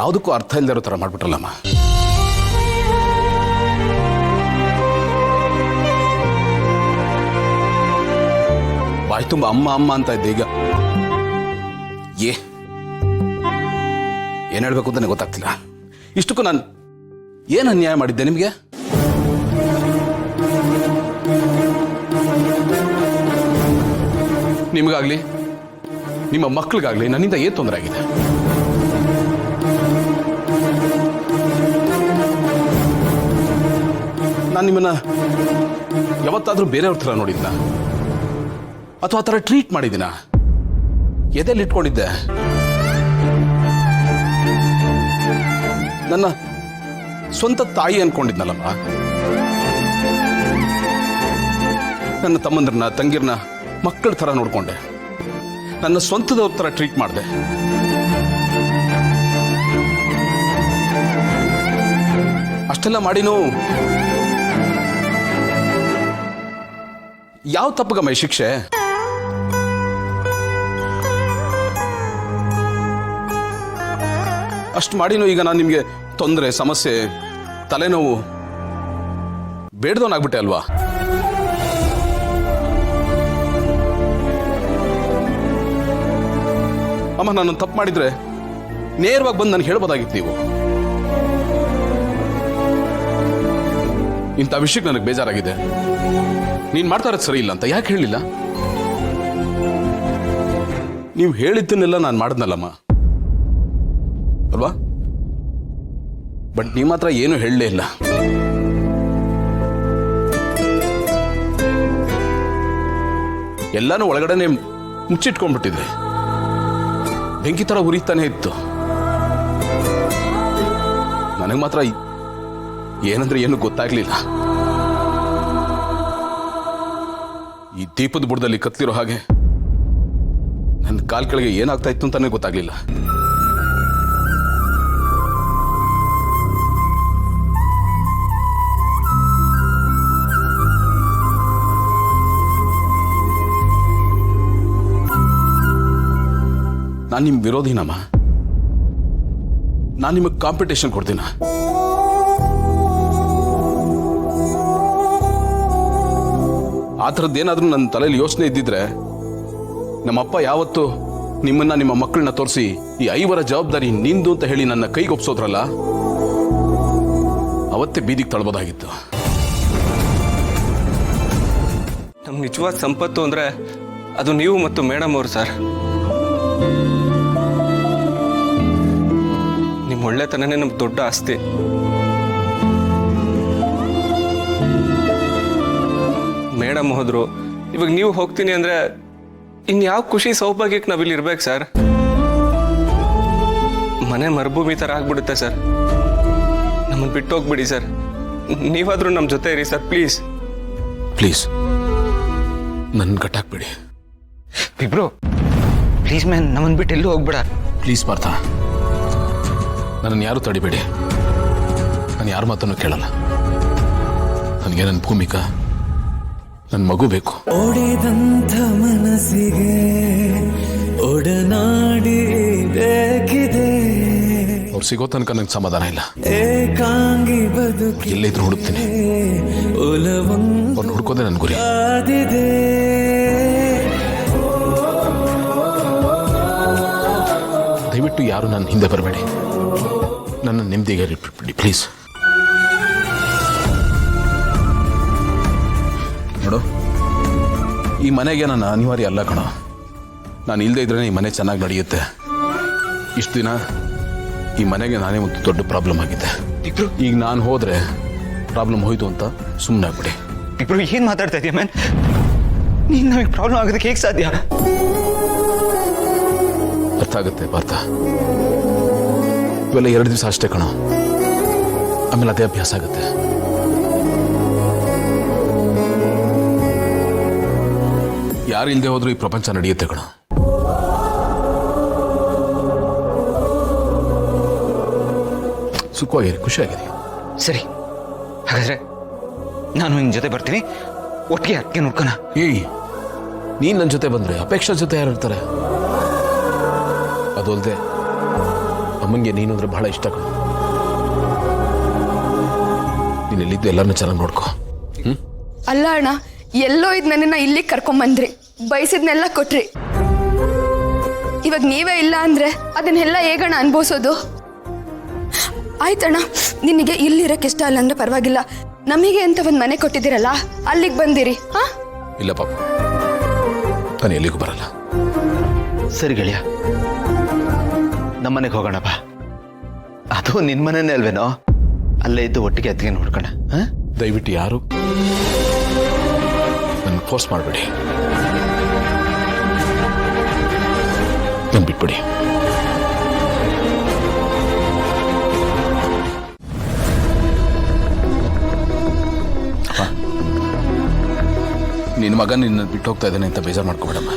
ಯಾವುದಕ್ಕೂ ಅರ್ಥ ಇಲ್ಲದೆ ಇರೋ ಥರ ಮಾಡ್ಬಿಟ್ರಲ್ಲಮ್ಮ. ಬಾಯ್ ತುಂಬ ಅಮ್ಮ ಅಮ್ಮ ಅಂತ ಇದ್ದೆ, ಈಗ ಏನ್ ಹೇಳ್ಬೇಕು ಅಂತಾನೆ ಗೊತ್ತಾಗ್ತಿಲ್ಲ. ಇಷ್ಟಕ್ಕೂ ನಾನು ಏನು ಅನ್ಯಾಯ ಮಾಡಿದ್ದೆ ನಿಮಗೆ? ನಿಮಗಾಗ್ಲಿ ನಿಮ್ಮ ಮಕ್ಕಳಿಗಾಗ್ಲಿ ನನ್ನಿಂದ ಏನು ತೊಂದರೆ ಆಗಿದೆ? ನಾನು ನಿಮ್ಮನ್ನ ಯಾವತ್ತಾದ್ರೂ ಬೇರೆಯವ್ರ ಥರ ನೋಡಿದ್ನ ಅಥವಾ ಆ ಥರ ಟ್ರೀಟ್ ಮಾಡಿದ್ದೀನ? ಎದೆಲ್ಲಿ ಇಟ್ಕೊಂಡಿದ್ದೆ? ನನ್ನ ಸ್ವಂತ ತಾಯಿ ಅನ್ಕೊಂಡಿದ್ನಲ್ಲಮ್ಮ. ನನ್ನ ತಮ್ಮಂದ್ರನ್ನ ತಂಗಿರ್ನ ಮಕ್ಕಳ ಥರ ನೋಡ್ಕೊಂಡೆ, ನನ್ನ ಸ್ವಂತದವ್ರ ಥರ ಟ್ರೀಟ್ ಮಾಡಿದೆ. ಅಷ್ಟೆಲ್ಲ ಮಾಡಿನೂ ಯಾವ ತಪ್ಪಗಮ್ಮ ಈ ಶಿಕ್ಷೆ? ಅಷ್ಟು ಮಾಡಿನೂ ಈಗ ನಾನು ನಿಮಗೆ ತೊಂದರೆ, ಸಮಸ್ಯೆ, ತಲೆನೋವು ಬೇಡ್ದವನಾಗ್ಬಿಟ್ಟೆ ಅಲ್ವಾ? ಅಮ್ಮ, ನಾನು ತಪ್ಪು ಮಾಡಿದ್ರೆ ನೇರವಾಗಿ ಬಂದು ನನಗೆ ಹೇಳ್ಬೋದಾಗಿತ್ತು. ನೀವು ಇಂಥ ವಿಷಯಕ್ಕೆ ನನಗೆ ಬೇಜಾರಾಗಿದೆ, ನೀನು ಮಾಡ್ತಾ ಇರೋದು ಸರಿ ಇಲ್ಲ ಅಂತ ಯಾಕೆ ಹೇಳಿಲ್ಲ? ನೀವು ಹೇಳಿದ್ದನ್ನೆಲ್ಲ ನಾನು ಮಾಡಿದ್ನಲ್ಲಮ್ಮ ಅಲ್ವಾ? ಬಟ್ ನೀವು ಮಾತ್ರ ಏನು ಹೇಳಲೇ ಇಲ್ಲ. ಎಲ್ಲಾನು ಒಳಗಡೆನೆ ಮುಚ್ಚಿಟ್ಕೊಂಡ್ಬಿಟ್ಟಿದ್ರೆ ಬೆಂಕಿ ತರ ಉರಿತಾನೆ ಇತ್ತು. ನನಗೆ ಮಾತ್ರ ಏನಂದ್ರೆ ಏನು ಗೊತ್ತಾಗ್ಲಿಲ್ಲ. ಈ ದೀಪದ ಬುಡದಲ್ಲಿ ಕತ್ಲಿರೋ ಹಾಗೆ ನನ್ನ ಕಾಲ್ ಕೆಳಗೆ ಏನಾಗ್ತಾ ಇತ್ತು ಅಂತಾನೆ ಗೊತ್ತಾಗ್ಲಿಲ್ಲ. ನಾನು ನಿಮ್ಮ ವಿರೋಧಿನಮ್ಮ. ನಾನು ನಿಮಗೆ ಕಾಂಪಿಟೇಷನ್ ಕೊಡ್ತೀನ? ಆ ಥರದ್ದೇನಾದ್ರೂ ನನ್ನ ತಲೆಯಲ್ಲಿ ಯೋಚನೆ ಇದ್ದಿದ್ರೆ ನಮ್ಮಪ್ಪ ಯಾವತ್ತು ನಿಮ್ಮನ್ನ ನಿಮ್ಮ ಮಕ್ಕಳನ್ನ ತೋರಿಸಿ ಈ 5 ಜವಾಬ್ದಾರಿ ನಿಂದು ಅಂತ ಹೇಳಿ ನನ್ನ ಕೈಗೆ ಒಪ್ಸೋದ್ರಲ್ಲ, ಅವತ್ತೇ ಬೀದಿಗೆ ತಳ್ಬೋದಾಗಿತ್ತು. ನಮ್ಮ ನಿಜವಾದ ಸಂಪತ್ತು ಅಂದ್ರೆ ಅದು ನೀವು ಮತ್ತು ಮೇಡಮ್ ಅವರು ಸರ್. ನಿಮ್ಮ ಒಳ್ಳೆತನನೇ ನಮ್ಗೆ ದೊಡ್ಡ ಆಸ್ತಿ. ಮೇಡಮ್ ಹೋದ್ರು, ಇವಾಗ ನೀವು ಹೋಗ್ತೀನಿ ಅಂದ್ರೆ ಇನ್ಯಾವ ಖುಷಿ ಸೌಭಾಗ್ಯಕ್ಕೆ ನಾವಿಲ್ಲಿ ಇರ್ಬೇಕು ಸರ್? ಮನೆ ಮರುಭೂಮಿ ಥರ ಆಗ್ಬಿಡುತ್ತೆ ಸರ್. ನಮ್ಮನ್ನು ಬಿಟ್ಟು ಹೋಗ್ಬಿಡಿ ಸರ್. ನೀವಾದ್ರೂ ನಮ್ಮ ಜೊತೆ ಇರಿ ಸರ್, ಪ್ಲೀಸ್ ಪ್ಲೀಸ್. ನನ್ನ ಕಟ್ಟಾಕ್ಬಿಡಿ ಇಬ್ರು. ಪ್ಲೀಸ್ ಮ್ಯಾನ್, ನಮ್ಮನ್ನು ಬಿಟ್ಟು ಎಲ್ಲೂ ಹೋಗ್ಬೇಡ. ಪ್ಲೀಸ್ ಪಾರ್ಥ, ನನ್ನನ್ನು ಯಾರು ತಡಿಬೇಡಿ. ನಾನು ಯಾರ ಮಾತನ್ನು ಕೇಳಲ್ಲ. ನನಗೆ ನನ್ನ ಭೂಮಿಕಾ, ನನ್ನ ಮಗು ಬೇಕು. ಒಡೆದಂಥ ಮನಸ್ಸಿಗೆ ಒಡನಾಡಿ ಬೇಕಿದೆ. ಅವ್ರು ಸಿಗೋ ತನಕ ನಂಗೆ ಸಮಾಧಾನ ಇಲ್ಲ. ಏಕಾಂಗಿ ಬದುಕಿ ಎಲ್ಲಿದ್ರು ಹುಡುಕ್ತೀನಿ. ಅವ್ರನ್ನ ಹುಡ್ಕೋದೆ ನನ್ನ ಗುರಿ. ದಯವಿಟ್ಟು ಯಾರು ನನ್ನ ಹಿಂದೆ ಬರಬೇಡಿ. ನನ್ನ ನೆಮ್ಮದಿಗೆ ಬಿಟ್ಬಿಡಿ ಪ್ಲೀಸ್. ನೋಡು, ಈ ಮನೆಗೆ ನಾನು ಅನಿವಾರ್ಯ ಅಲ್ಲ ಕಣೋ. ನಾನು ಇಲ್ಲದೆ ಇದ್ರೆ ಈ ಮನೆ ಚೆನ್ನಾಗಿ ನಡೆಯುತ್ತೆ. ಇಷ್ಟು ದಿನ ಈ ಮನೆಗೆ ನಾನೇ ಒಂದು ದೊಡ್ಡ ಪ್ರಾಬ್ಲಮ್ ಆಗಿದೆ. ಈಗ ನಾನು ಹೋದ್ರೆ ಪ್ರಾಬ್ಲಮ್ ಹೋಯ್ತು ಅಂತ ಸುಮ್ಮನೆ ಆಗ್ಬಿಡಿ. ಇಬ್ರು ಏನ್ ಮಾತಾಡ್ತಾ ಇದೀಯ ಮ್ಯಾನ್? ನೀನ್ ನಮಗೆ ಪ್ರಾಬ್ಲಮ್ ಆಗೋದಕ್ಕೆ ಹೇಗೆ ಸಾಧ್ಯ? ಅರ್ಥ ಆಗುತ್ತೆ ಪಾರ್ಥ. ಇವೆಲ್ಲ 2 ದಿವಸ ಅಷ್ಟೇ ಕಣೋ, ಆಮೇಲೆ ಅದೇ ಅಭ್ಯಾಸ ಆಗುತ್ತೆ. ಯಾರು ಇಲ್ಲದೆ ಹೋದ್ರೂ ಈ ಪ್ರಪಂಚ ನಡೆಯುತ್ತೆ ಕಣೋ. ಸುಖವಾಗಿರಿ, ಖುಷಿಯಾಗಿರಿ. ಸರಿ, ಹಾಗಾದ್ರೆ ನಾನು ನಿನ್ ಜೊತೆ ಬರ್ತೀನಿ. ಒಟ್ಟಿಗೆ ಅದಕ್ಕೆ ನೋಡ್ಕೋಣ. ಏಯ್, ನೀನ್ ನನ್ನ ಜೊತೆ ಬಂದ್ರೆ ಅಪೇಕ್ಷಾ ಜೊತೆ ಯಾರು ಇರ್ತಾರೆ? ಅದು ಅಲ್ಲದೆ ಅಮ್ಮಂಗೆ ನೀನು ಅಂದ್ರೆ ಬಹಳ ಇಷ್ಟ ಕಣೋ. ನೀನು ಎಲ್ಲಿದ್ದು ಎಲ್ಲರನ್ನೂ ಚೆನ್ನಾಗಿ ನೋಡ್ಕೊ. ಅಲ್ಲ ಅಣ್ಣ, ಎಲ್ಲೋ ಇದ್ ನನ್ನನ್ನ ಇಲ್ಲಿಗೆ ಕರ್ಕೊಂಬಂದ್ರಿ, ಬಯಸಿದ್ನೆಲ್ಲ ಕೊಟ್ರಿ. ಇವಾಗ ನೀವೇ ಇಲ್ಲ ಅಂದ್ರೆ ಅದನ್ನೆಲ್ಲ ಹೇಗಣ್ಣ ಅನ್ಭವಿಸೋದು? ಆಯ್ತಣ್ಣ, ನಿನಗೆ ಇಲ್ಲಿರಕ್ಕೆ ಇಷ್ಟ ಅಲ್ಲ ಅಂದ್ರೆ ಪರವಾಗಿಲ್ಲ, ನಮಗೆ ಅಂತ ಒಂದ್ ಮನೆ ಕೊಟ್ಟಿದ್ದೀರಲ್ಲ, ಅಲ್ಲಿಗೆ ಬಂದಿರಿ. ಹಾ, ಇಲ್ಲ ಪಾಪ, ನಾನು ಎಲ್ಲಿಗೂ ಬರಲ್ಲ. ಸರಿ ಗೆಳೆಯ, ನಮ್ಮನೆಗೆ ಹೋಗೋಣ ಬಾ. ಅದು ನಿನ್ ಮನೆನೇ ಅಲ್ವೇನೋ, ಅಲ್ಲೇ ಇದ್ದು ಒಟ್ಟಿಗೆ ಅತ್ತಿಗೆ ನೋಡ್ಕೋಣ. ದಯವಿಟ್ಟು ಯಾರು ನನ್ನ ಫೋರ್ಸ್ ಮಾಡಬೇಡಿ, ನಾನು ಬಿಟ್ಬಿಡಿ. ಅಪ್ಪ, ನಿನ್ನ ಮಗ ನಿನ್ನ ಬಿಟ್ಟು ಹೋಗ್ತಾ ಇದ್ದಾನೆ ಅಂತ ಬೇಜಾರು ಮಾಡ್ಕೊಬೇಡಮ್ಮ.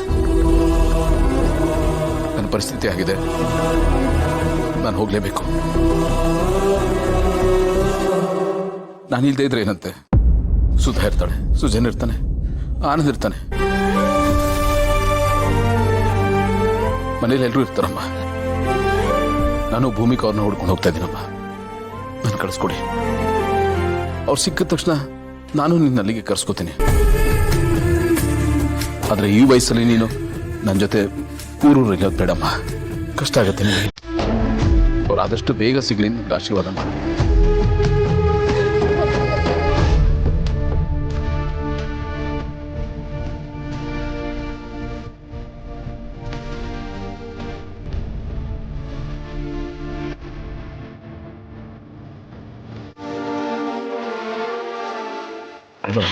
ನನ್ನ ಪರಿಸ್ಥಿತಿ ಆಗಿದೆ, ನಾನು ಹೋಗ್ಲೇಬೇಕು. ನಾನು ಇಲ್ದೇ ಇದ್ರೆ ಏನಂತೆ, ಸುಧಾ ಇರ್ತಾಳೆ, ಸುಜನ್ ಇರ್ತಾನೆ, ಆನಂದ್ ಇರ್ತಾನೆ, ಮನೇಲಿ ಎಲ್ಲರೂ ಇರ್ತಾರಮ್ಮ. ನಾನು ಭೂಮಿಕ ಅವ್ರನ್ನ ಹುಡ್ಕೊಂಡು ಹೋಗ್ತಾ ಇದ್ದೀನಮ್ಮ, ನಾನು ಕಳಿಸ್ಕೊಡಿ. ಅವ್ರು ಸಿಕ್ಕಿದ ತಕ್ಷಣ ನಾನು ನಿನ್ನ ಅಲ್ಲಿಗೆ ಕರ್ಸ್ಕೊತೀನಿ. ಆದ್ರೆ ಈ ವಯಸ್ಸಲ್ಲಿ ನೀನು ನನ್ನ ಜೊತೆ ಊರೂರು ಇರೋದು ಬೇಡಮ್ಮ, ಕಷ್ಟ ಆಗತ್ತೆ ನಿಮಗೆ. ಅವ್ರು ಆದಷ್ಟು ಬೇಗ ಸಿಗ್ಲಿ, ನಿಮ್ಗೆ ಆಶೀರ್ವಾದ ಮಾಡಿ. ಅಲ್ವಾ?